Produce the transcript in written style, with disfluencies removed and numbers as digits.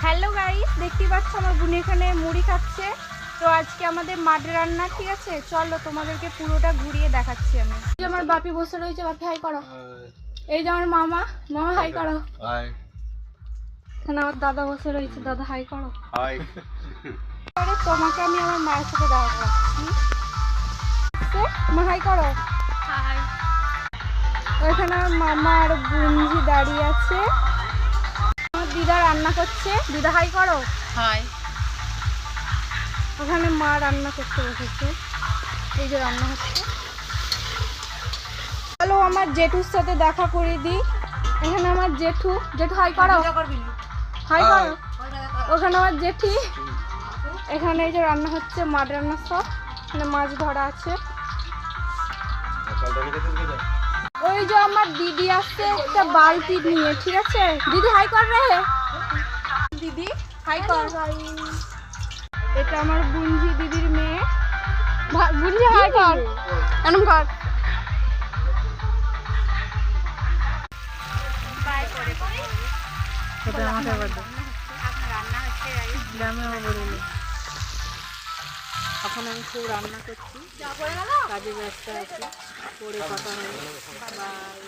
Hello guys, দেখতে পাচ্ছ আমার বোন এখানে মুড়ি খাচ্ছে। তো আজকে আমাদের মাড রান্না, ঠিক আছে? চলো তোমাদেরকে পুরোটা ঘুরিয়ে দেখাচ্ছি আমি। এই যে আমার বাপি বসে রয়েছে, বাপি হাই করো। এই যে আমার মামা, মামা হাই করো। হাই। এখানে আমার দাদা বসে রয়েছে, দাদা হাই করো। হাই। আরে তোমাকে আমি আমার মায়ের সাথে দেখা করছি। মা হাই করো। হাই। ওখানে আমার মামা আর বুনজি দাঁড়িয়ে আছে। আমার দিদা রান্না করছে, দিদা হাই করো। হাই। ওখানে মা রান্না করতে বসেছে, এই যে রান্না হচ্ছে। চলো আমার জেঠুর সাথে দেখা করে দিই। এখানে আমার জেঠু, জেঠু হাই করো। হাই করো। ওখানে আমার জেঠি। এখানে এই যে রান্না হচ্ছে, মাছ রান্না সব। এখানে মাছ ধরা আছে। ওই যে আমার দিদি আসছে একটা বালতি নিয়ে, ঠিক আছে? দিদি হাই কর রে। দিদি হাই কর। এটা আমার বুনজি দিদির মেয়ে। বুনজি হাই কর, এরকম কর। এখন আমি খুব রান্না করছি, কাজে ব্যস্ত আছি, পরে কথা হবে। বাই।